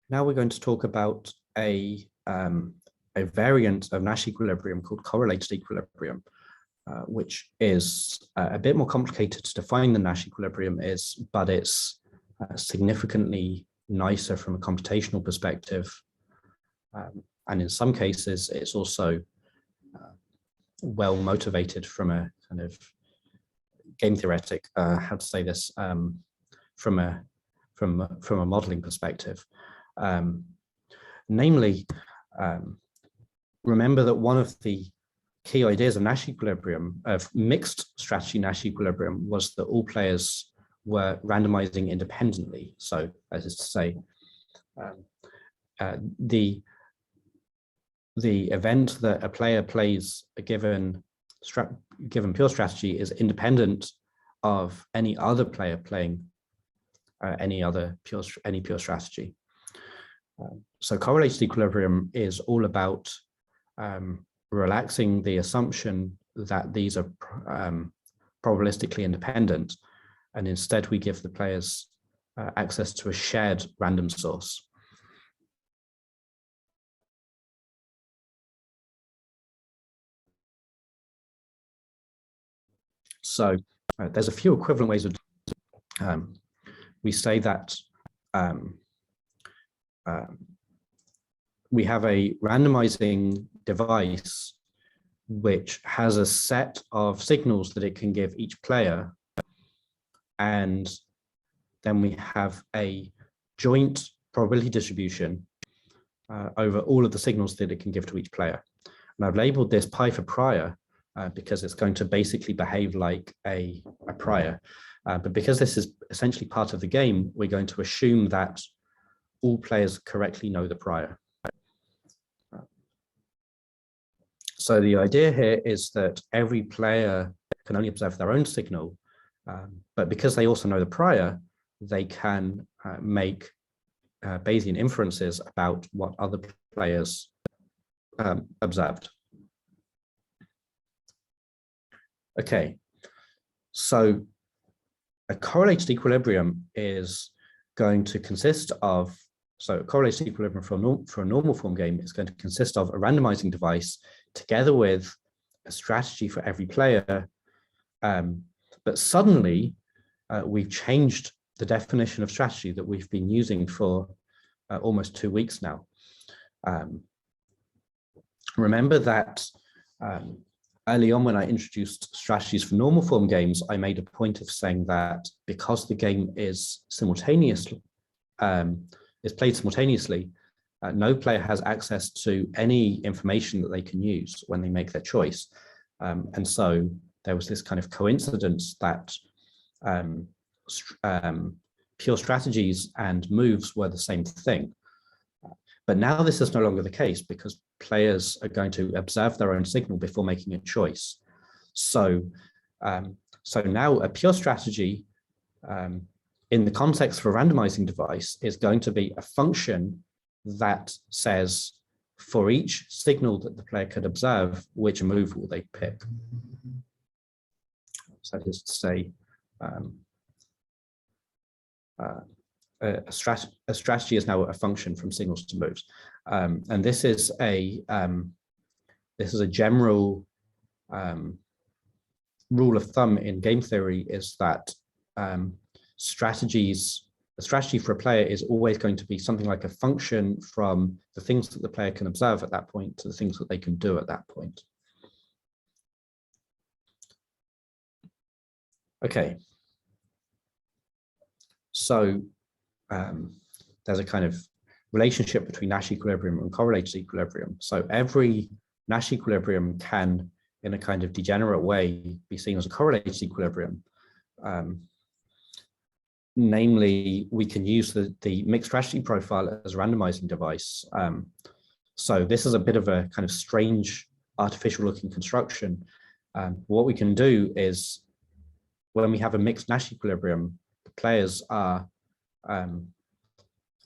Now we're going to talk about a variant of Nash equilibrium called correlated equilibrium, which is a bit more complicated to define than Nash equilibrium is, but it's significantly nicer from a computational perspective. And in some cases, it's also well motivated from a kind of game theoretic, how to say this, from a modeling perspective. Namely, remember that one of the key ideas of Nash equilibrium, of mixed strategy Nash equilibrium, was that all players were randomizing independently. So, as is to say, the event that a player plays a given pure strategy is independent of any other player playing any pure strategy. So correlated equilibrium is all about relaxing the assumption that these are probabilistically independent, and instead we give the players access to a shared random source. So there's a few equivalent ways of we say that we have a randomizing device which has a set of signals that it can give each player, and then we have a joint probability distribution over all of the signals that it can give to each player. And I've labeled this pi for prior because it's going to basically behave like a prior. But because this is essentially part of the game, we're going to assume that all players correctly know the prior. So the idea here is that every player can only observe their own signal, but because they also know the prior, they can make Bayesian inferences about what other players observed. Okay, so a correlated equilibrium is going to consist of, so a correlated equilibrium for a normal form game is going to consist of a randomizing device together with a strategy for every player. But suddenly we've changed the definition of strategy that we've been using for almost 2 weeks now. Remember that early on when I introduced strategies for normal form games, I made a point of saying that because the game is simultaneously, is played simultaneously, no player has access to any information that they can use when they make their choice. And so there was this kind of coincidence that pure strategies and moves were the same thing. But now this is no longer the case because players are going to observe their own signal before making a choice. So, so now a pure strategy in the context of a randomizing device is going to be a function that says for each signal that the player could observe, which move will they pick. So that is to say, a strategy is now a function from signals to moves, and this is a general rule of thumb in game theory, is that a strategy for a player is always going to be something like a function from the things that the player can observe at that point to the things that they can do at that point. Okay, so there's a kind of relationship between Nash equilibrium and correlated equilibrium. So every Nash equilibrium can, in a kind of degenerate way, be seen as a correlated equilibrium. Namely, we can use the mixed strategy profile as a randomizing device. So this is a bit of a kind of strange artificial looking construction. What we can do is, when we have a mixed Nash equilibrium, the players are kind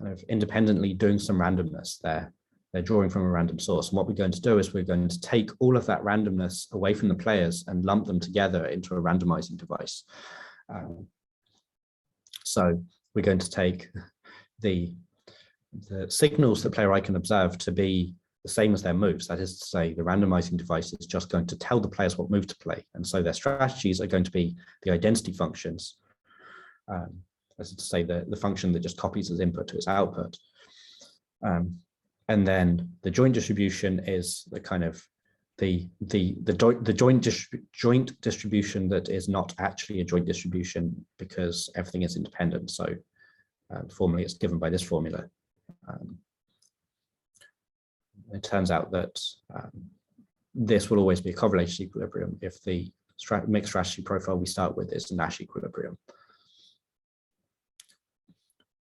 of independently doing some randomness there. They're drawing from a random source. And what we're going to do is we're going to take all of that randomness away from the players and lump them together into a randomizing device. So we're going to take the signals the player I can observe to be the same as their moves. That is to say, the randomizing device is just going to tell the players what move to play. And so their strategies are going to be the identity functions, as to say, the function that just copies its input to its output. And then the joint distribution is the kind of the joint distribution that is not actually a joint distribution because everything is independent. So formally, it's given by this formula. It turns out that this will always be a correlated equilibrium if the mixed strategy profile we start with is a Nash equilibrium.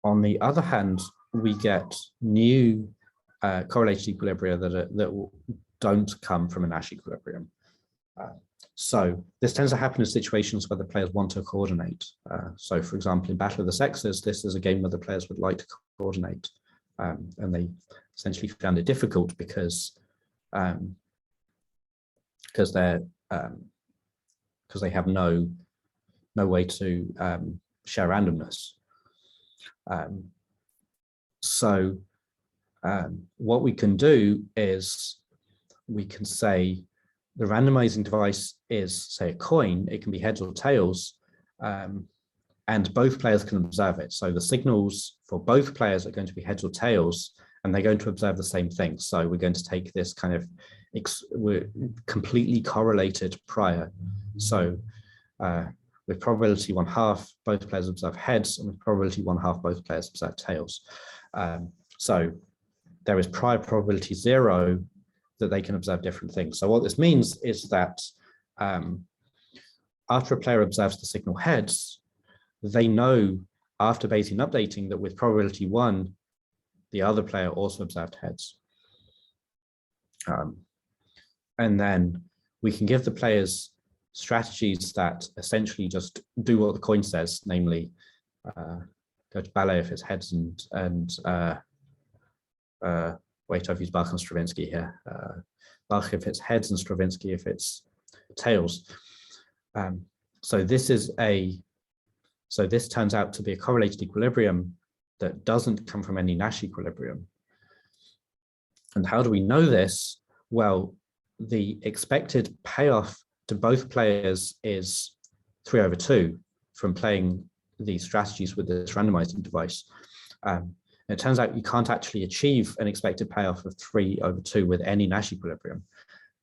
On the other hand, we get new correlated equilibria that don't come from a Nash equilibrium. So this tends to happen in situations where the players want to coordinate. So for example, in Battle of the Sexes, this is a game where the players would like to coordinate. And they essentially found it difficult because they have no way to share randomness. So what we can do is we can say the randomizing device is, say, a coin. It can be heads or tails, and both players can observe it. So the signals for both players are going to be heads or tails, and they're going to observe the same thing. So we're going to take this kind of we're completely correlated prior. So with probability 1/2, both players observe heads, and with probability 1/2, both players observe tails. So there is prior probability 0 that they can observe different things. So what this means is that after a player observes the signal heads, they know after Bayesian updating that with probability 1, the other player also observed heads. And then we can give the players strategies that essentially just do what the coin says, namely go to ballet if it's heads and wait, I've used Bach and Stravinsky here. Bach if it's heads and Stravinsky if it's tails. So this turns out to be a correlated equilibrium that doesn't come from any Nash equilibrium. And how do we know this? Well, the expected payoff to both players is 3/2 from playing these strategies with this randomizing device. It turns out you can't actually achieve an expected payoff of 3/2 with any Nash equilibrium.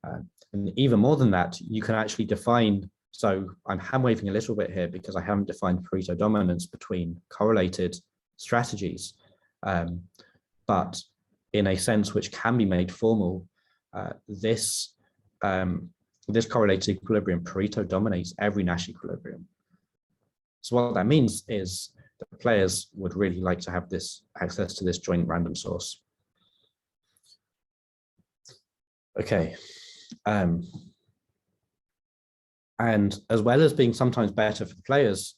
And even more than that, you can actually define, so I'm hand waving a little bit here because I haven't defined Pareto dominance between correlated strategies, but in a sense which can be made formal, this correlated equilibrium, Pareto dominates every Nash equilibrium. So what that means is that players would really like to have this access to this joint random source. Okay. And as well as being sometimes better for the players,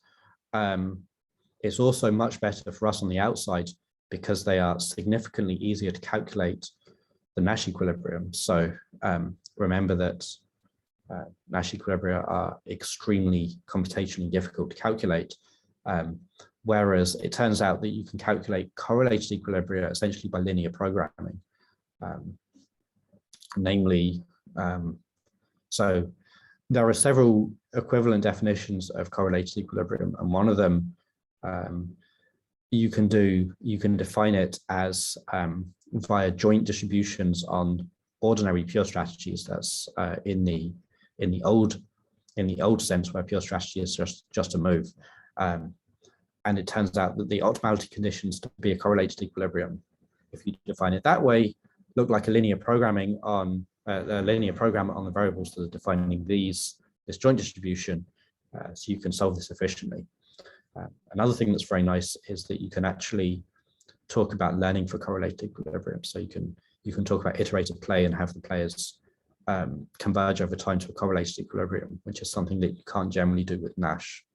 it's also much better for us on the outside because they are significantly easier to calculate the Nash equilibrium. So remember that Nash equilibria are extremely computationally difficult to calculate, whereas it turns out that you can calculate correlated equilibria essentially by linear programming. Namely, so there are several equivalent definitions of correlated equilibrium, and one of them you can define it as via joint distributions on ordinary pure strategies. That's in the old sense where pure strategy is just a move, and it turns out that the optimality conditions to be a correlated equilibrium, if you define it that way, look like a linear programming on a linear program on the variables that are defining this joint distribution, so you can solve this efficiently. Another thing that's very nice is that you can actually talk about learning for correlated equilibrium. So you can talk about iterative play and have the players converge over time to a correlated equilibrium, which is something that you can't generally do with Nash.